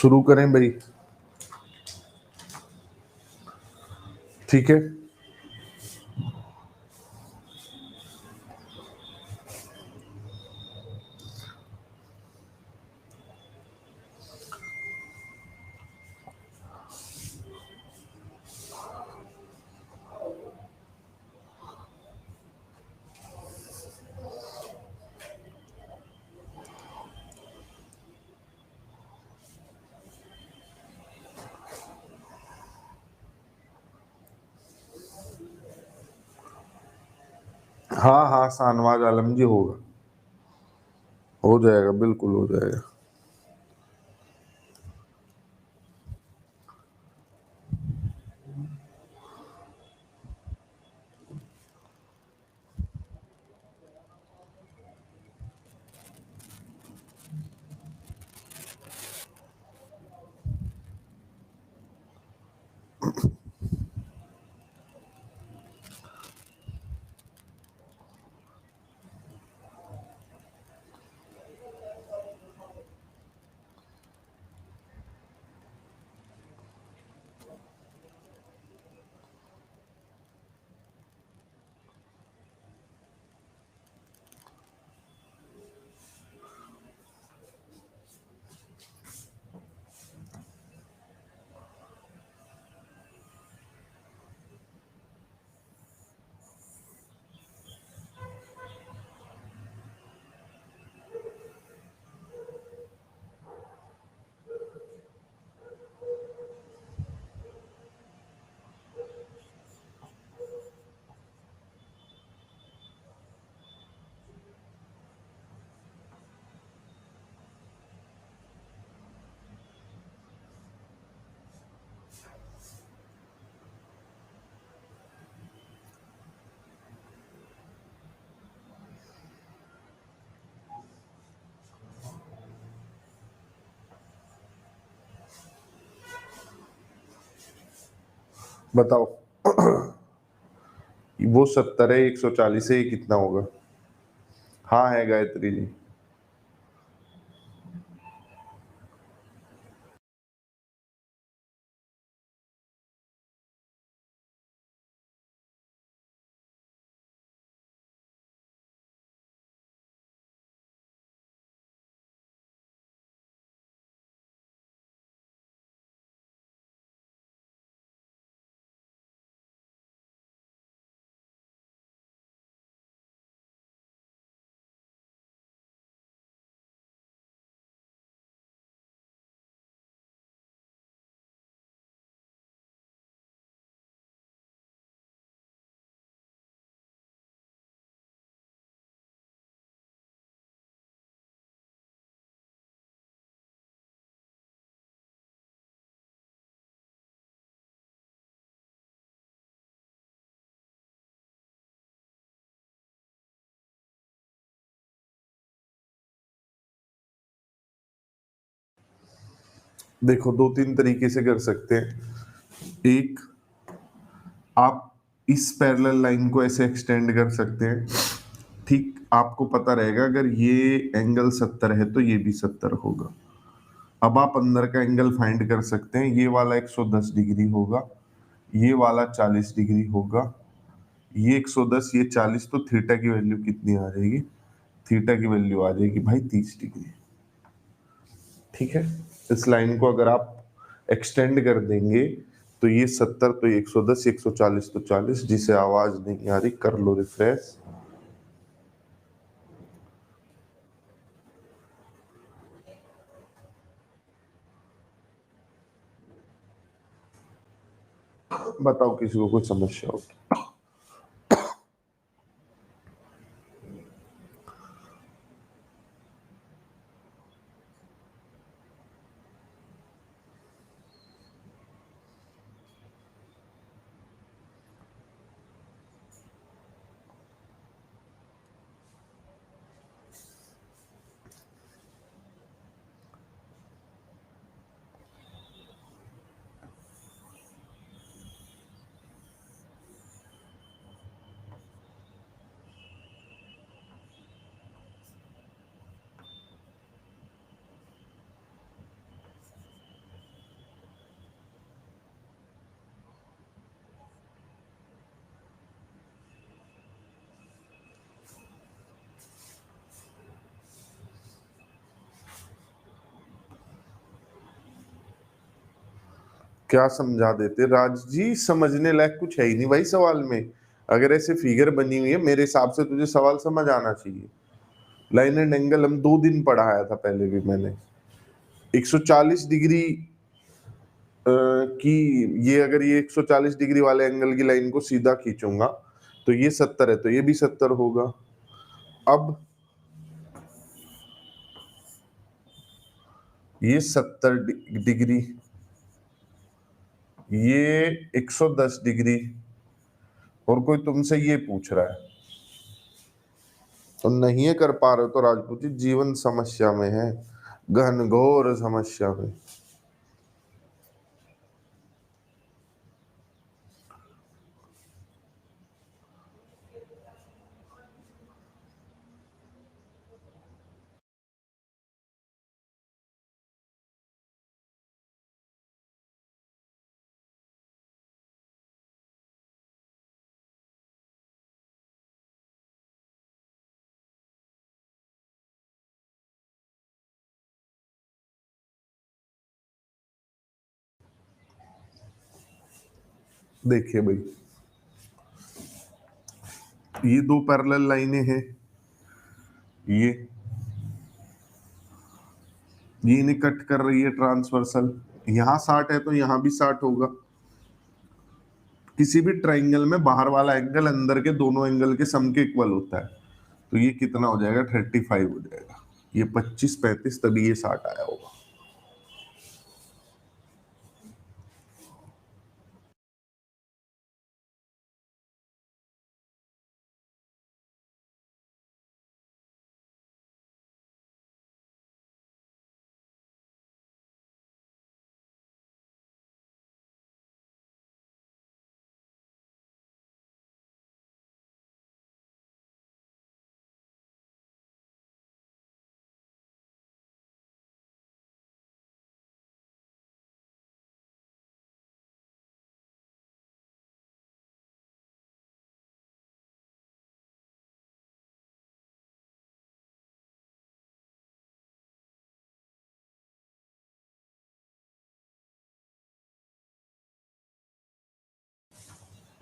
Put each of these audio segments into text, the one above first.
शुरू करें भाई? ठीक है। हाँ हाँ, शाहनवाज आलम जी होगा। हो जाएगा, बिल्कुल हो जाएगा। बताओ। वो 70 है, 140 है, ये कितना होगा? हाँ है गायत्री जी। देखो, दो तीन तरीके से कर सकते हैं। एक, आप इस पैरेलल लाइन को ऐसे एक्सटेंड कर सकते हैं। ठीक, आपको पता रहेगा अगर ये एंगल 70 है तो ये भी 70 होगा। अब आप अंदर का एंगल फाइंड कर सकते हैं। ये वाला 110 डिग्री होगा, ये वाला 40 डिग्री होगा, ये 110, ये 40, तो थीटा की वैल्यू कितनी आ जाएगी? थीटा की वैल्यू आ जाएगी भाई 30 डिग्री। ठीक है। इस लाइन को अगर आप एक्सटेंड कर देंगे तो ये 70 तो 110, 140 तो 40। जिसे आवाज नहीं आ रही कर लो रिफ्रेश। बताओ किसी को कोई समस्या हो? क्या समझा देते राज जी, समझने लायक कुछ है ही नहीं भाई सवाल में। अगर ऐसे फिगर बनी हुई है मेरे हिसाब से तुझे सवाल समझ आना चाहिए। लाइन एंड एंगल हम 2 दिन पढ़ाया था पहले भी मैंने। 140 डिग्री की, ये अगर ये 140 डिग्री वाले एंगल की लाइन को सीधा खींचूंगा तो ये 70 है, तो ये भी 70 होगा। अब ये 70 डिग्री, ये 110 डिग्री, और कोई तुमसे ये पूछ रहा है तो नहीं है कर पा रहे हो तो राजपूत जी जीवन समस्या में है, घनघोर समस्या में। देखिए भाई, ये 2 पैरेलल लाइनें हैं, ये इन्हें कट कर रही है ट्रांसवर्सल। यहाँ 60 है तो यहाँ भी 60 होगा। किसी भी ट्राइंगल में बाहर वाला एंगल अंदर के दोनों एंगल के सम के इक्वल होता है, तो ये कितना हो जाएगा, 35 हो जाएगा। ये 25 35, तभी ये 60 आया होगा।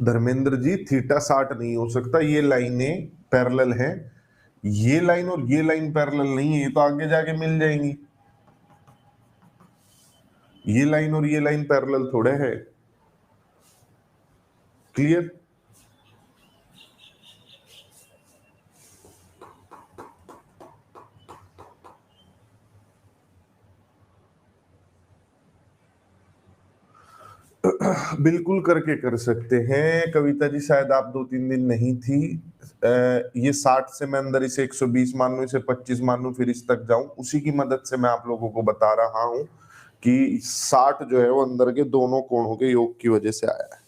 धर्मेंद्र जी थीटा 60 नहीं हो सकता, ये लाइनें पैरेलल हैं। ये लाइन और ये लाइन पैरेलल नहीं है, ये तो आगे जाके मिल जाएंगी। ये लाइन और ये लाइन पैरेलल थोड़े है। क्लियर? बिल्कुल करके कर सकते हैं कविता जी, शायद आप 2-3 दिन नहीं थी। ये 60 से मैं अंदर इसे 120 मान लूं, इसे 25 मान लूं, फिर इस तक जाऊं, उसी की मदद से मैं आप लोगों को बता रहा हूं कि 60 जो है वो अंदर के दोनों कोणों के योग की वजह से आया है।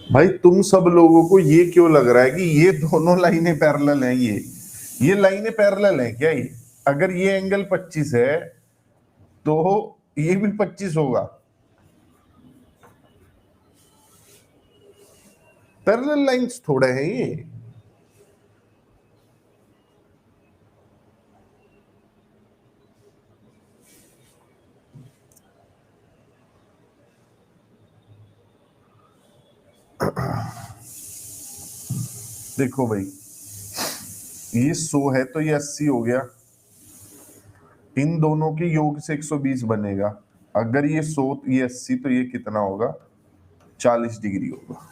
भाई तुम सब लोगों को ये क्यों लग रहा है कि ये दोनों लाइनें पैरेलल हैं? ये लाइनें पैरेलल हैं क्या? ये अगर ये एंगल 25 है तो ये भी 25 होगा। पैरेलल लाइंस थोड़े हैं ये। देखो भाई, ये 100 है तो ये 80 हो गया, इन दोनों के योग से 120 बनेगा। अगर ये 100 ये 80 तो ये कितना होगा, 40 डिग्री होगा।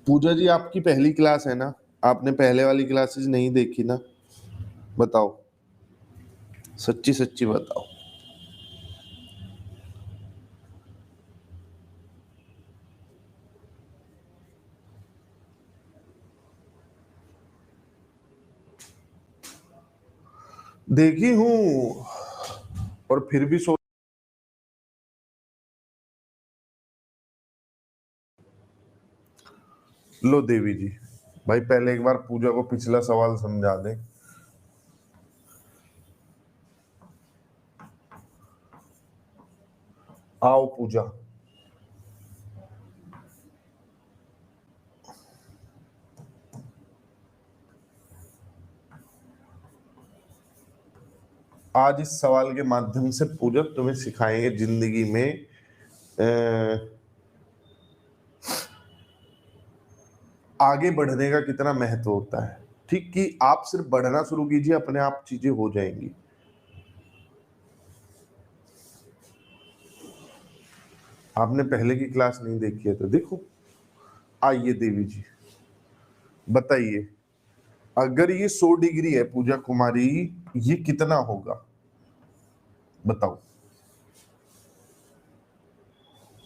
पूजा जी आपकी पहली क्लास है ना? आपने पहले वाली क्लासेस नहीं देखी ना? बताओ, सच्ची सच्ची बताओ। देखी हूँ, और फिर भी लो देवी जी, भाई पहले एक बार पूजा को पिछला सवाल समझा दे। आओ पूजा। आज इस सवाल के माध्यम से पूजा तुम्हें सिखाएंगे जिंदगी में आगे बढ़ने का कितना महत्व होता है। ठीक, कि आप सिर्फ बढ़ना शुरू कीजिए, अपने आप चीजें हो जाएंगी। आपने पहले की क्लास नहीं देखी है तो देखो। आइए देवी जी, बताइए, अगर ये 100 डिग्री है पूजा कुमारी, ये कितना होगा? बताओ।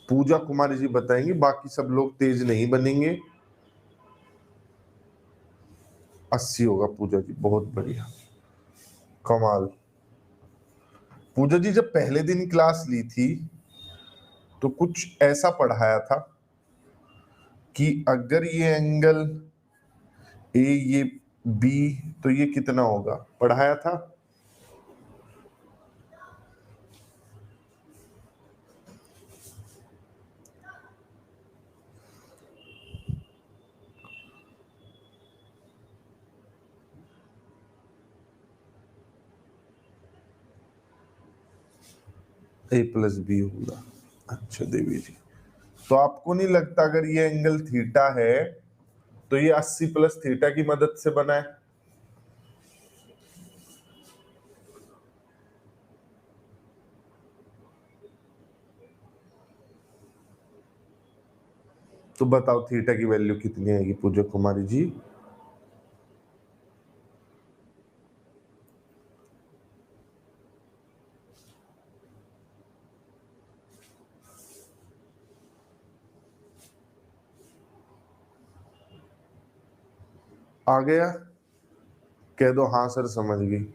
पूजा कुमारी जी बताएंगे, बाकी सब लोग तेज नहीं बनेंगे। 80 होगा पूजा जी, बहुत बढ़िया, कमाल। पूजा जी जब पहले दिन क्लास ली थी तो कुछ ऐसा पढ़ाया था कि अगर ये एंगल ए, ये बी, तो ये कितना होगा, पढ़ाया था? ए प्लस बी होगा। अच्छा देवी जी, तो आपको नहीं लगता अगर ये एंगल थीटा है तो ये 80 प्लस थीटा की मदद से बना है? तो बताओ थीटा की वैल्यू कितनी आएगी पूजा कुमारी जी? आ गया? कह दो हाँ सर समझ गई।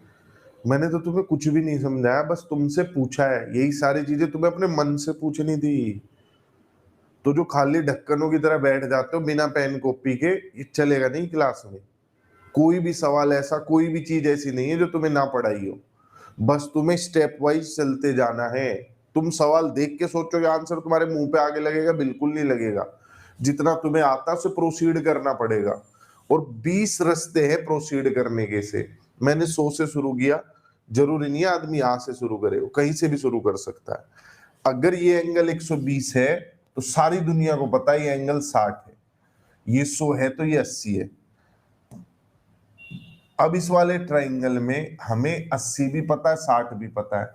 मैंने तो तुम्हें कुछ भी नहीं समझाया, बस तुमसे पूछा है, यही सारी चीजें तुम्हें अपने मन से पूछनी थी। तो जो खाली ढक्कनों की तरह बैठ जाते हो बिना पेन कॉपी के, ये चलेगा नहीं क्लास में। कोई भी सवाल ऐसा, कोई भी चीज ऐसी नहीं है जो तुम्हें ना पढ़ाई हो। बस तुम्हें स्टेप वाइज चलते जाना है। तुम सवाल देख के सोचोगे आंसर तुम्हारे मुंह पे आगे लगेगा, बिल्कुल नहीं लगेगा। जितना तुम्हें आता है उसे प्रोसीड करना पड़ेगा। और 20 रास्ते हैं प्रोसीड करने के से। मैंने 100 से शुरू किया, जरूरी नहीं है आदमी यहां से शुरू करे, वो कहीं से भी शुरू कर सकता है। अगर ये एंगल 120 है तो सारी दुनिया को पता है ये एंगल 60 है। ये 100 है तो ये 80 है। अब इस वाले ट्राइंगल में हमें 80 भी पता है, 60 भी पता है,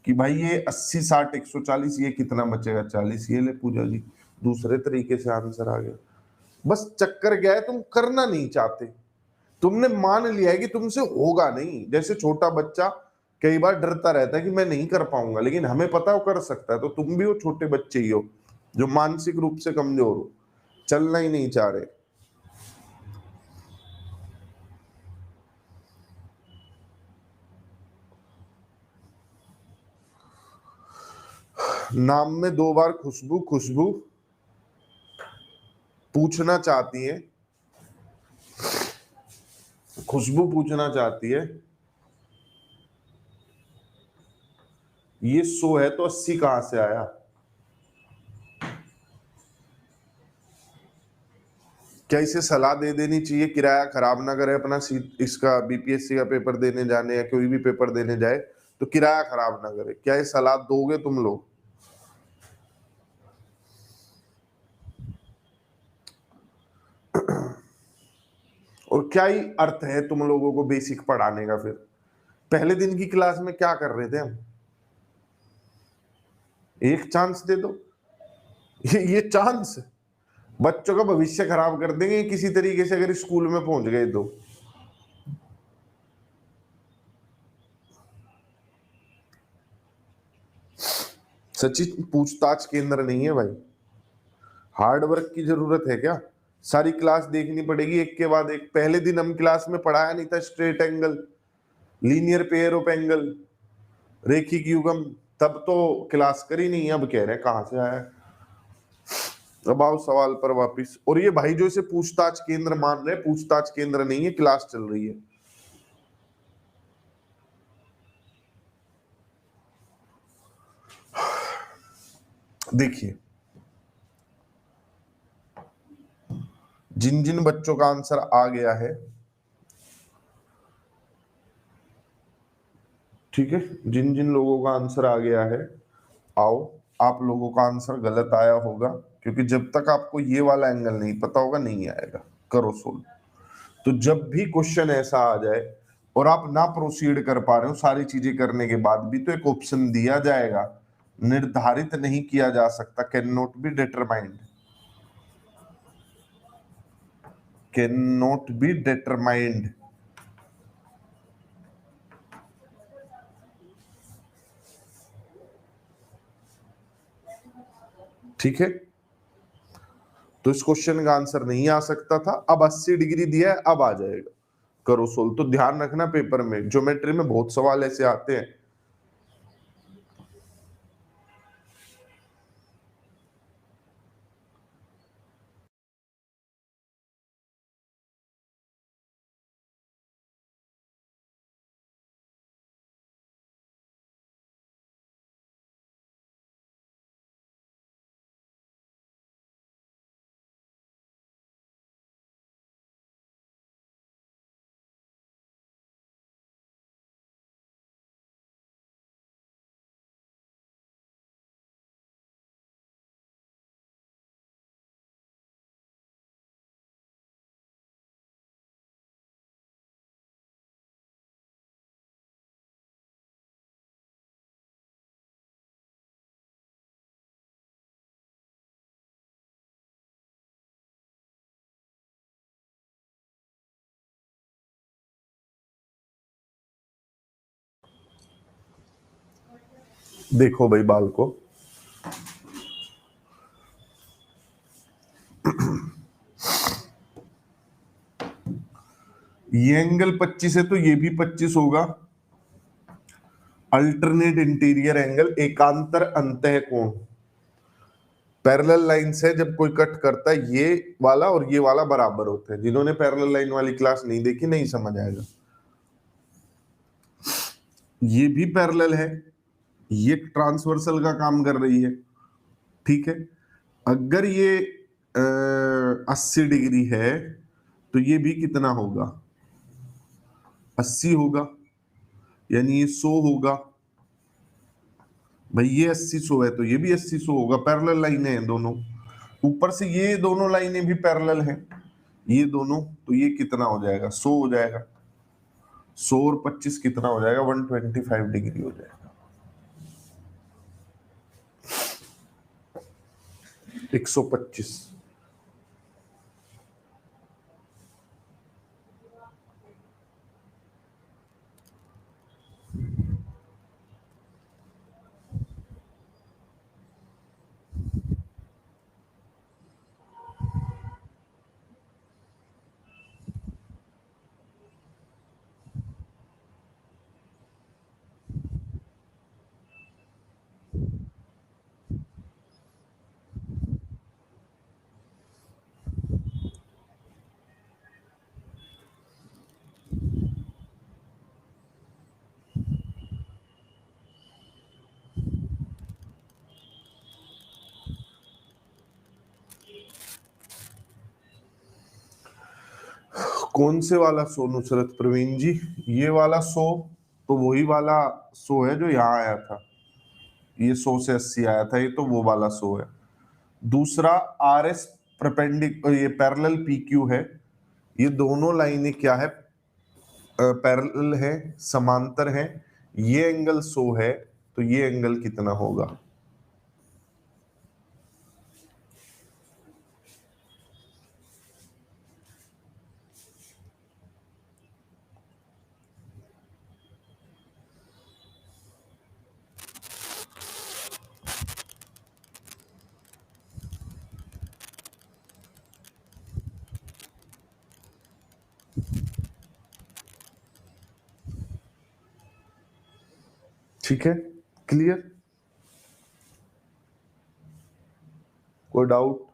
कि भाई ये 80 60 140, ये कितना बचेगा 40। ये ले पूजा जी, दूसरे तरीके से आंसर आ गया। बस चक्कर क्या है, तुम करना नहीं चाहते। तुमने मान लिया है कि तुमसे होगा नहीं। जैसे छोटा बच्चा कई बार डरता रहता है कि मैं नहीं कर पाऊंगा, लेकिन हमें पता है वो कर सकता है। तो तुम भी वो छोटे बच्चे ही हो जो मानसिक रूप से कमजोर हो, चलना ही नहीं चाह रहे। नाम में 2 बार खुशबू खुशबू पूछना चाहती है, खुशबू पूछना चाहती है ये 100 है तो 80 कहां से आया? क्या इसे सलाह दे देनी चाहिए किराया खराब ना करे अपना, इसका बीपीएससी का पेपर देने जाने या कोई भी पेपर देने जाए तो किराया खराब ना करे? क्या ये सलाह दोगे तुम लोग? और क्या ही अर्थ है तुम लोगों को बेसिक पढ़ाने का? फिर पहले दिन की क्लास में क्या कर रहे थे हम? एक चांस दे दो। ये चांस बच्चों का भविष्य खराब कर देंगे किसी तरीके से अगर स्कूल में पहुंच गए तो। सचिन पूछताछ केंद्र नहीं है भाई। हार्ड वर्क की जरूरत है क्या? सारी क्लास देखनी पड़ेगी एक के बाद एक। पहले दिन हम क्लास में पढ़ाया नहीं था straight angle, linear pair of angle, रेखिक युग्म, तब तो क्लास करी नहीं। अब कह रहे हैं कहां से आया? अब आओ सवाल पर वापिस। और ये भाई जो इसे पूछताछ केंद्र मान रहे, पूछताछ केंद्र नहीं है, क्लास चल रही है। देखिए, जिन जिन बच्चों का आंसर आ गया है, ठीक है, जिन जिन लोगों का आंसर आ गया है, आओ। आप लोगों का आंसर गलत आया होगा, क्योंकि जब तक आपको ये वाला एंगल नहीं पता होगा नहीं आएगा। करो सोल्व। तो जब भी क्वेश्चन ऐसा आ जाए और आप ना प्रोसीड कर पा रहे हो सारी चीजें करने के बाद भी, तो एक ऑप्शन दिया जाएगा, निर्धारित नहीं किया जा सकता, can not be determined, can not be determined. ठीक है, तो इस क्वेश्चन का आंसर नहीं आ सकता था। अब 80 डिग्री दिया है, अब आ जाएगा। करो सोल्व। तो ध्यान रखना, पेपर में ज्योमेट्री में बहुत सवाल ऐसे आते हैं। देखो भाई बाल को, ये एंगल 25 है तो ये भी 25 होगा। अल्टरनेट इंटीरियर एंगल, एकांतर अंतः कोण। पैरेलल लाइन से जब कोई कट करता है, ये वाला और ये वाला बराबर होते हैं। जिन्होंने पैरेलल लाइन वाली क्लास नहीं देखी नहीं समझ आएगा। ये भी पैरेलल है, ये ट्रांसवर्सल का काम कर रही है। ठीक है, अगर ये 80 डिग्री है तो ये भी कितना होगा? 80 होगा, यानी ये 100 होगा। भाई ये 80 100 है तो ये भी 80 100 होगा। पैरेलल लाइनें हैं दोनों। ऊपर से ये दोनों लाइनें भी पैरेलल हैं, ये दोनों। तो ये कितना हो जाएगा? 100 हो जाएगा। 100 और 25 कितना हो जाएगा? 125 डिग्री हो जाएगा। 125। कौन से वाला सो नुसरत प्रवीण जी? ये वाला सो तो वही वाला सो है जो यहाँ आया था, ये 100 से 80 आया था, ये तो वो वाला सो है। दूसरा आर एस परपेंडिक, ये पैरेलल पी क्यू है, ये दोनों लाइनें क्या है, पैरेलल है, समांतर है, ये एंगल 100 है, तो ये एंगल कितना होगा? ठीक है, क्लियर? कोई डाउट?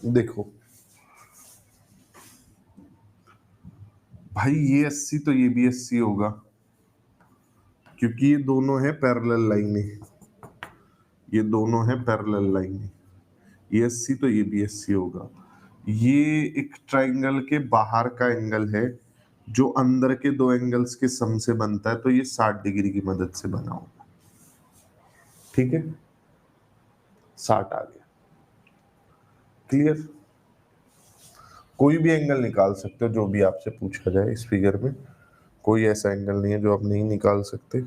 देखो भाई, ये 80 तो ये भी 80 होगा, क्योंकि ये दोनों है पैरेलल लाइनें, ये दोनों है पैरेलल लाइनें, ये 80 तो ये भी 80 होगा। ये एक ट्राइंगल के बाहर का एंगल है जो अंदर के दो एंगल्स के सम से बनता है, तो ये 60 डिग्री की मदद से बना होगा। ठीक है, 60 आ गया, क्लियर? कोई भी एंगल निकाल सकते हो जो भी आपसे पूछा जाए इस फिगर में, कोई ऐसा एंगल नहीं है जो आप नहीं निकाल सकते।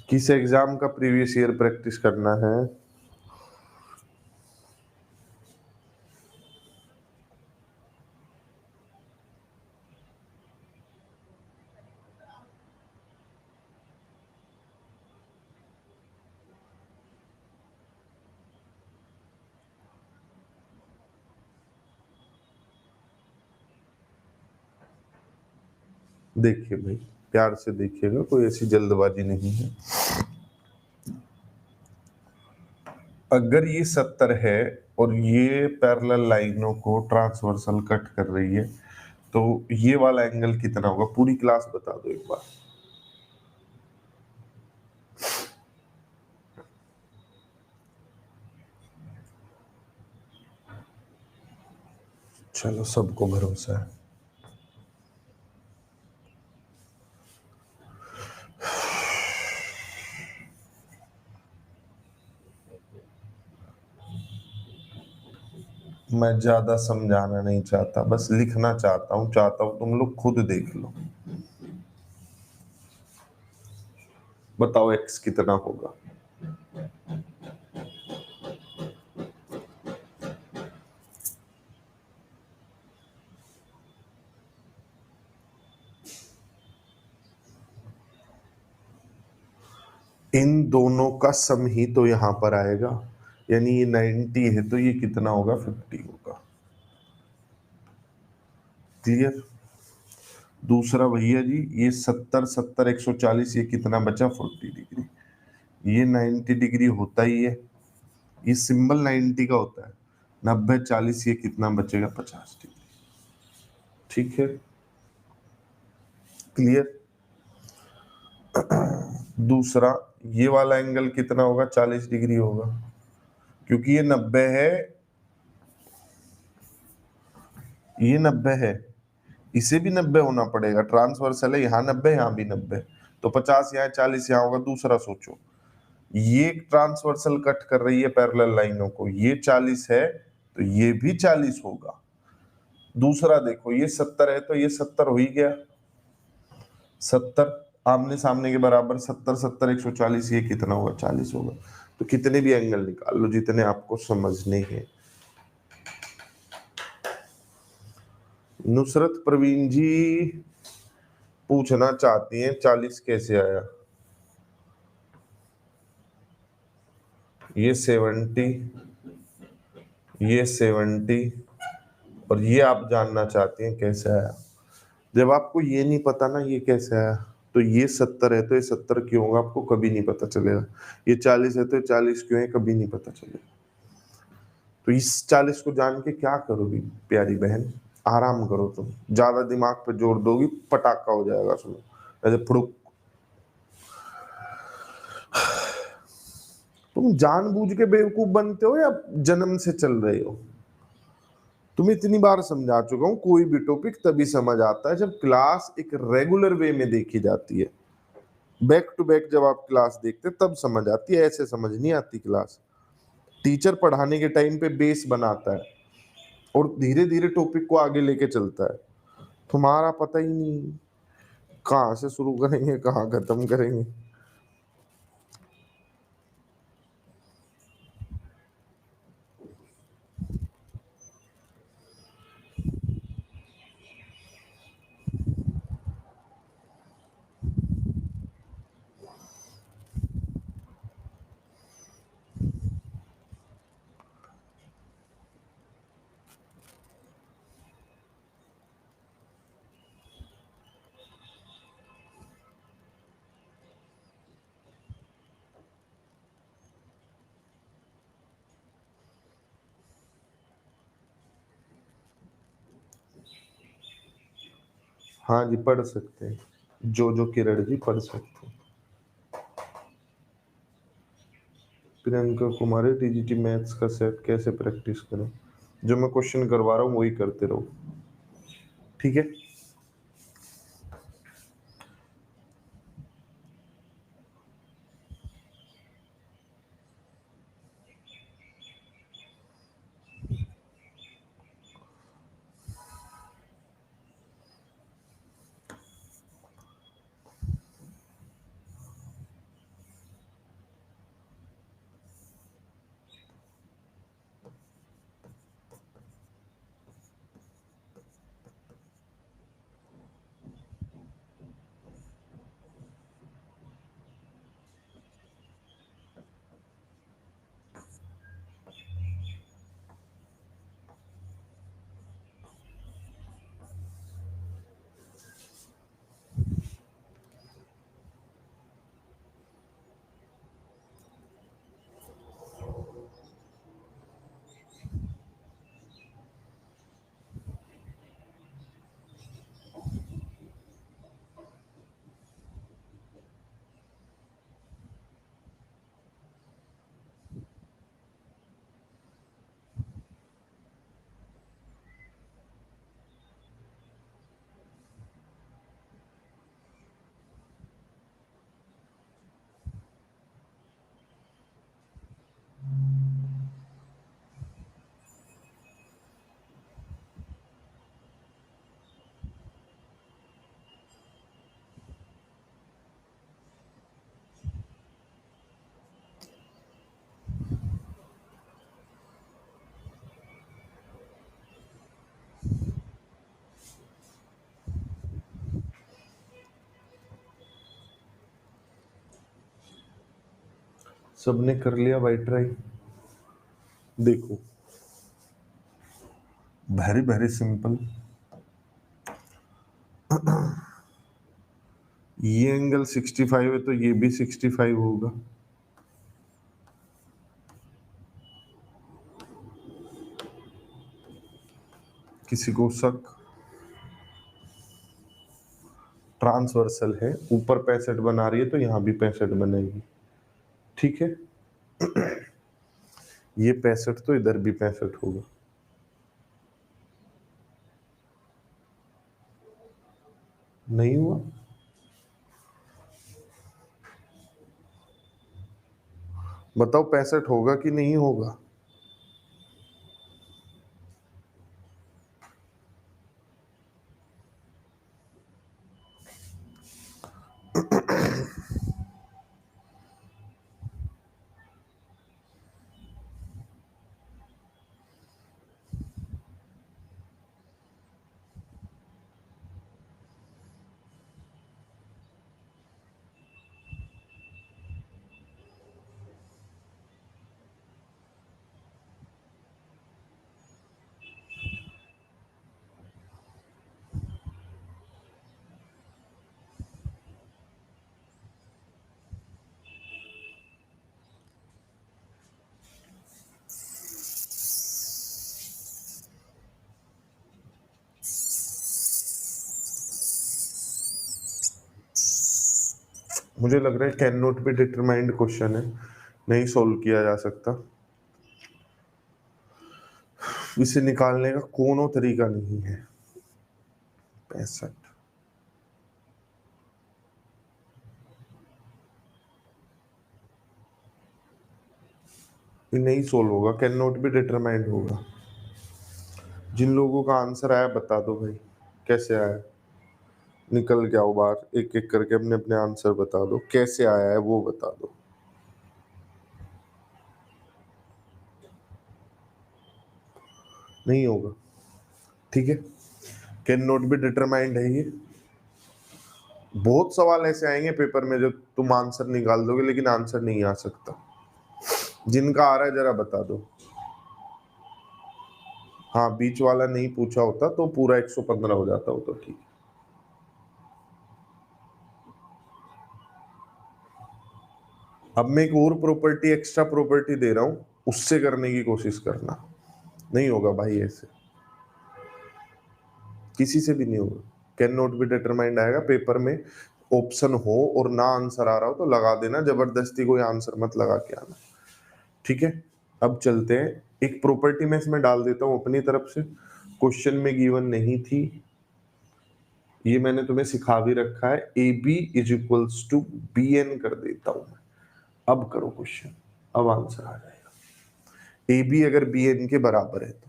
किस एग्जाम का प्रीवियस ईयर प्रैक्टिस करना है? देखिए भाई, प्यार से देखिएगा, कोई ऐसी जल्दबाजी नहीं है। अगर ये 70 है और ये पैरेलल लाइनों को ट्रांसवर्सल कट कर रही है, तो ये वाला एंगल कितना होगा? पूरी क्लास बता दो एक बार। चलो, सबको भरोसा है। मैं ज्यादा समझाना नहीं चाहता, बस लिखना चाहता हूँ तुम लोग खुद देख लो। बताओ एक्स कितना होगा? इन दोनों का सम ही तो यहाँ पर आएगा, यानी ये 90 है तो ये कितना होगा? 50 होगा। क्लियर? दूसरा भैया जी, ये 70 70 140, ये कितना बचा? 40 डिग्री। ये 90 डिग्री होता ही है, ये सिंबल 90 का होता है। 90 40, ये कितना बचेगा? 50 डिग्री। ठीक है, क्लियर? दूसरा, ये वाला एंगल कितना होगा? 40 डिग्री होगा, क्योंकि ये 90 है, ये 90 है, इसे भी 90 होना पड़ेगा। ट्रांसवर्सल है, यहाँ 90, यहाँ भी 90, तो 50 यहाँ, 40 यहाँ होगा। दूसरा सोचो, ये ट्रांसवर्सल कट कर रही है पैरेलल लाइनों को, ये 40 है तो ये भी 40 होगा। दूसरा देखो, ये 70 है तो ये 70 हो ही गया। 70 आमने सामने के बराबर, 70 70 140, ये कितना होगा? 40 होगा। तो कितने भी एंगल निकाल लो जितने आपको समझने हैं। नुसरत प्रवीण जी पूछना चाहती हैं 40 कैसे आया? ये 70, ये 70, और ये आप जानना चाहती हैं कैसे आया। जब आपको ये नहीं पता ना ये कैसे आया, तो ये 70 है तो ये 70 क्यों होगा आपको कभी नहीं पता चलेगा। ये 40 है तो ये 40 क्यों है, कभी नहीं पता चलेगा। तो इस 40 को जान के क्या करोगी प्यारी बहन? आराम करो, तुम ज्यादा दिमाग पे जोर दोगी पटाखा हो जाएगा। सुनो, ऐसे फुड़ुक। तुम जानबूझ के बेवकूफ बनते हो या जन्म से चल रहे हो? तुम्हें इतनी बार समझा चुका हूं, कोई भी टॉपिक तभी समझ आता है जब क्लास एक रेगुलर वे में देखी जाती है। बैक टू बैक जब आप क्लास देखते तब समझ आती है, ऐसे समझ नहीं आती क्लास। टीचर पढ़ाने के टाइम पे बेस बनाता है और धीरे धीरे टॉपिक को आगे लेके चलता है। तुम्हारा पता ही नहीं कहाँ से शुरू करेंगे कहाँ खत्म करेंगे। हाँ जी, पढ़ सकते हैं, जो किरण जी पढ़ सकते हैं। प्रियंका कुमारी, टीजीटी मैथ्स का सेट कैसे प्रैक्टिस करें? जो मैं क्वेश्चन करवा रहा हूँ वही करते रहो, ठीक है? सबने कर लिया भाई ट्राई। देखो वेरी वेरी सिंपल। ये एंगल 65 है तो ये भी 65 होगा। किसी को शक? ट्रांसवर्सल है, ऊपर 65 बना रही है तो यहां भी 65 बनेगी। ठीक है। ये 65 तो इधर भी 65 होगा। नहीं हुआ? बताओ 65 होगा कि नहीं होगा? मुझे लग रहा है can not be determined question है, नहीं सोल्व किया जा सकता। इसे निकालने का कोनो तरीका नहीं है। 65 ये नहीं सोल्व होगा, कैन नॉट बी डिटरमाइंड होगा। जिन लोगों का आंसर आया बता दो भाई, कैसे आया? निकल के आओ बाहर, एक एक करके अपने अपने आंसर बता दो, कैसे आया है वो बता दो। नहीं होगा, ठीक है। कैन नॉट बी डिटरमाइंड है ये। बहुत सवाल ऐसे आएंगे पेपर में जो तुम आंसर निकाल दोगे लेकिन आंसर नहीं आ सकता। जिनका आ रहा है जरा बता दो। हाँ, बीच वाला नहीं पूछा होता तो पूरा 115 हो जाता हो तो ठीक। अब मैं एक और प्रॉपर्टी, एक्स्ट्रा प्रॉपर्टी दे रहा हूं, उससे करने की कोशिश करना। नहीं होगा भाई ऐसे, किसी से भी नहीं होगा। कैन नॉट बी डिटरमाइंड आएगा पेपर में, ऑप्शन हो और ना आंसर आ रहा हो तो लगा देना, जबरदस्ती कोई आंसर मत लगा के आना। ठीक है, अब चलते हैं। एक प्रॉपर्टी मैं इसमें डाल देता हूं अपनी तरफ से, क्वेश्चन में गिवन नहीं थी, ये मैंने तुम्हें सिखा भी रखा है। A B is equals to B N कर देता हूं मैं। अब करो क्वेश्चन, अब आंसर आ जाएगा। ए बी अगर बी एन के बराबर है तो।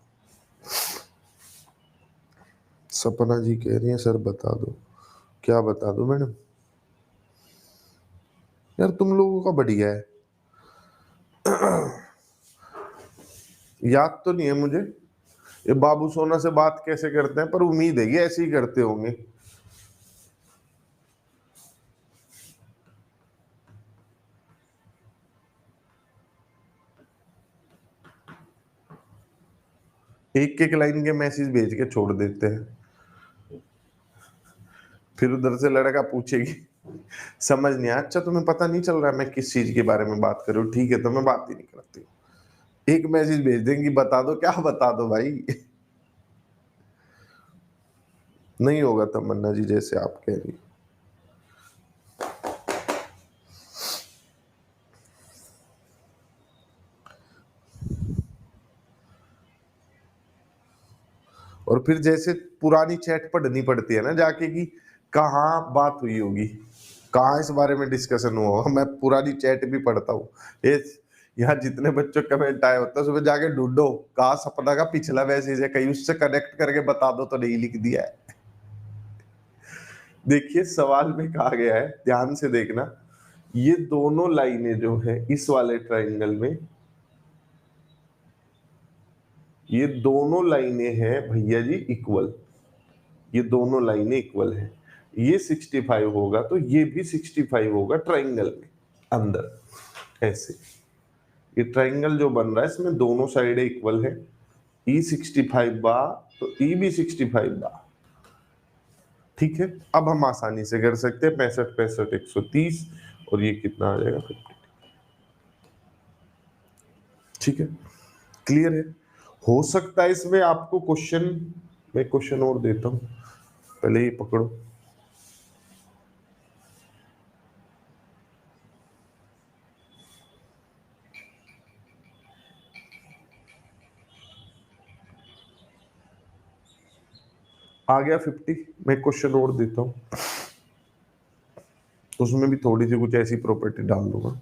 सपना जी कह रही है सर बता दो। क्या बता दो मैडम? यार तुम लोगों का बढ़िया है। याद तो नहीं है मुझे ये बाबू सोना से बात कैसे करते हैं, पर उम्मीद है कि ऐसे ही करते होंगे। एक एक लाइन के मैसेज भेज के छोड़ देते हैं, फिर उधर से लड़का पूछेगी समझ नहीं आया, अच्छा तुम्हें पता नहीं चल रहा मैं किस चीज के बारे में बात कर रही हूँ, ठीक है तो मैं बात ही नहीं करती हूँ। एक मैसेज भेज देंगी बता दो, क्या बता दो भाई। नहीं होगा तमन्ना जी जैसे आप कह रही। और फिर जैसे पुरानी चैट पढ़नी पड़ती है ना जाके कि कहाँ बात हुई होगी, कहाँ इस बारे में डिस्कशन हुआ होगा। मैं पुरानी चैट भी पढ़ता हूँ। ये यहाँ जितने बच्चों कमेंट आए होता है सुबह जाके ढूंढो कहाँ सपना का पिछला मैसेज है, कहीं उससे कनेक्ट करके बता दो तो नहीं लिख दिया है। देखिए सवाल में कहा गया है, ध्यान से देखना, ये दोनों लाइनें जो है इस वाले ट्राइंगल में, ये दोनों लाइनें हैं भैया जी इक्वल, ये दोनों लाइनें इक्वल हैं। ये 65 होगा तो ये भी 65 होगा ट्राइंगल में अंदर ऐसे। ये ट्राइंगल जो बन रहा है इसमें दोनों साइड इक्वल है, E65 बा तो E भी 65 बा। ठीक है, अब हम आसानी से कर सकते हैं 65 65 130 और ये कितना आ जाएगा 50। ठीक है, क्लियर है। हो सकता है इसमें आपको क्वेश्चन, मैं क्वेश्चन और देता हूं, पहले ये पकड़ो। आ गया 50। मैं क्वेश्चन और देता हूं, उसमें भी थोड़ी सी कुछ ऐसी प्रॉपर्टी डाल दूंगा।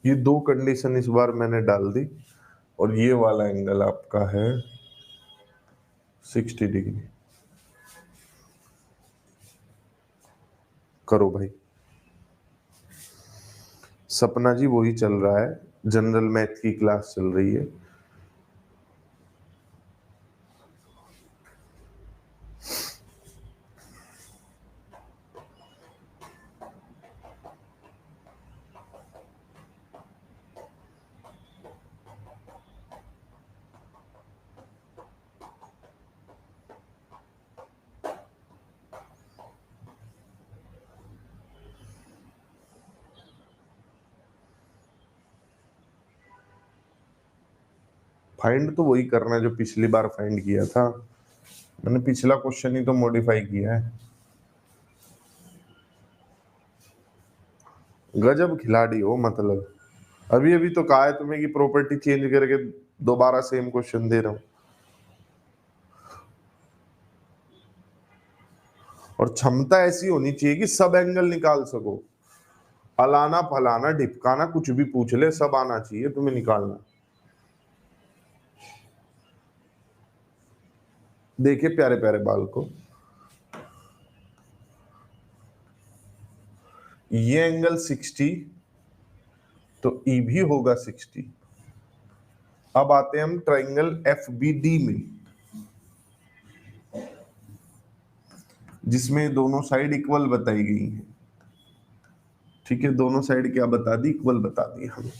ये दो कंडीशन इस बार मैंने डाल दी और ये वाला एंगल आपका है 60 डिग्री। करो भाई। सपना जी वही चल रहा है, जनरल मैथ की क्लास चल रही है। फाइंड तो वही करना है जो पिछली बार फाइंड किया था, मैंने पिछला क्वेश्चन ही तो मॉडिफाई किया है। गजब खिलाड़ी हो, मतलब अभी अभी तो कहा है तुम्हें कि प्रॉपर्टी चेंज करके दोबारा सेम क्वेश्चन दे रहा हूं। और क्षमता ऐसी होनी चाहिए कि सब एंगल निकाल सको, अलाना फलाना ढिपकाना कुछ भी पूछ ले, सब आना चाहिए तुम्हें निकालना। देखिए प्यारे प्यारे बाल को, ये एंगल 60 तो ई भी होगा 60। अब आते हैं हम ट्राइंगल FBD में, जिसमें दोनों साइड इक्वल बताई गई हैं। ठीक है, दोनों साइड क्या बता दी, इक्वल बता दी हमें।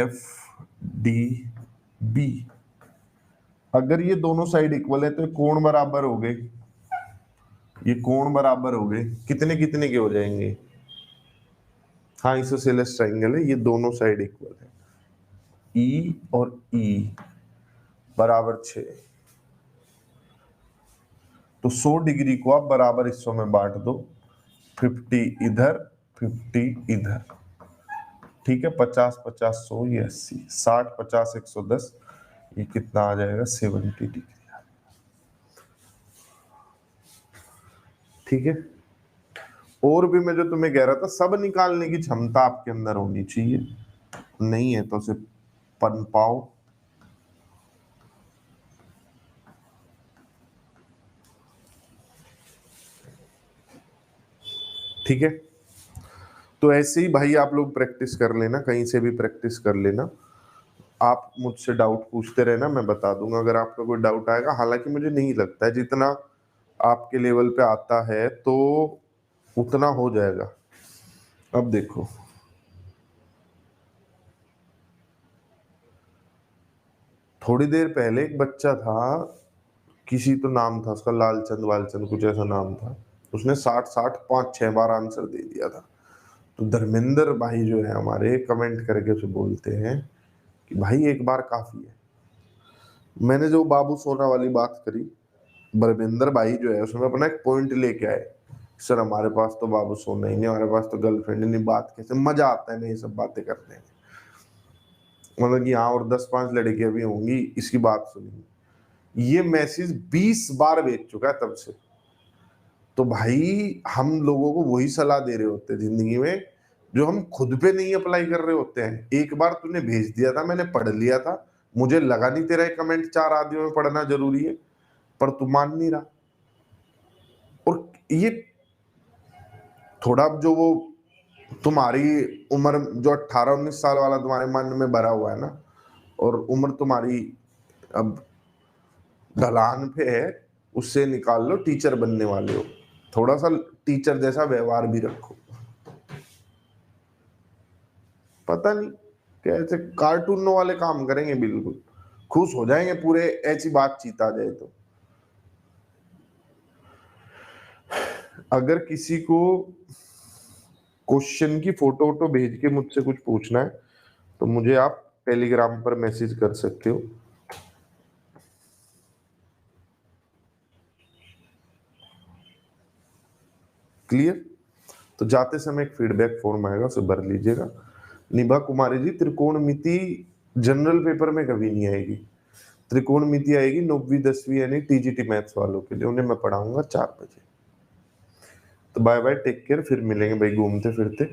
FDB, अगर ये दोनों साइड इक्वल है तो कोण बराबर हो गए, ये कोण बराबर हो गए, कितने कितने के हो जाएंगे, हाँ आइसोसेलेस ट्राइंगल है, ये दोनों साइड इक्वल है, E और E बराबर 6। तो 100 डिग्री को आप बराबर हिस्सों में बांट दो, 50 इधर 50 इधर। ठीक है, 50 50 100 ये 80, 60 50 110, ये कितना आ जाएगा 70 डिग्री। ठीक है, और भी मैं जो तुम्हें कह रहा था, सब निकालने की क्षमता आपके अंदर होनी चाहिए, नहीं है तो सिर्फ पन पाओ। ठीक है, तो ऐसे ही भाई आप लोग प्रैक्टिस कर लेना, कहीं से भी प्रैक्टिस कर लेना, आप मुझसे डाउट पूछते रहना, मैं बता दूंगा अगर आपका कोई डाउट आएगा। हालांकि मुझे नहीं लगता है जितना आपके लेवल पे आता है तो उतना हो जाएगा। अब देखो, थोड़ी देर पहले एक बच्चा था, किसी तो नाम था उसका, लालचंद वालचंद कुछ ऐसा नाम था, उसने 60 60 5 6 बार आंसर दे दिया था। तो धर्मेंद्र भाई जो है हमारे, कमेंट करके उसे बोलते हैं कि भाई एक बार काफी है। मैंने जो बाबू सोना वाली बात करी, धर्मेंद्र भाई जो है उसमें अपना एक पॉइंट लेके आए, सर हमारे पास तो बाबू सोना ही नहीं, हमारे पास तो गर्लफ्रेंड नहीं, बात कैसे, मजा आता है ना ये सब बातें करने में। मतलब कि हाँ, और 10-5 लड़कियां भी होंगी इसकी बात सुनेंगी। ये मैसेज 20 बार भेज चुका है तब से। तो भाई हम लोगों को वही सलाह दे रहे होते हैं जिंदगी में जो हम खुद पे नहीं अप्लाई कर रहे होते हैं। एक बार तूने भेज दिया था, मैंने पढ़ लिया था, मुझे लगा नहीं तेरा ये कमेंट 4 आदमियों में पढ़ना जरूरी है, पर तू मान नहीं रहा। और ये थोड़ा जो वो तुम्हारी उम्र जो 18-19 साल वाला तुम्हारे मन में भरा हुआ है ना, और उम्र तुम्हारी अब ढलान पे है, उससे निकाल लो, टीचर बनने वाले हो, थोड़ा सा टीचर जैसा व्यवहार भी रखो। पता नहीं कैसे कार्टूनों वाले काम करेंगे, बिल्कुल खुश हो जाएंगे पूरे, ऐसी बातचीत आ जाए तो। अगर किसी को क्वेश्चन की फोटो वोटो भेज के मुझसे कुछ पूछना है तो मुझे आप टेलीग्राम पर मैसेज कर सकते हो। क्लियर? तो जाते समय एक फीडबैक फॉर्म आएगा, उसे भर लीजिएगा। निभा कुमारी जी, त्रिकोणमिति जनरल पेपर में कभी नहीं आएगी। त्रिकोणमिति आएगी 9वीं 10वीं यानी टीजीटी मैथ्स वालों के लिए, उन्हें मैं पढ़ाऊंगा 4 बजे। तो बाय बाय, टेक केयर, फिर मिलेंगे भाई घूमते फिरते।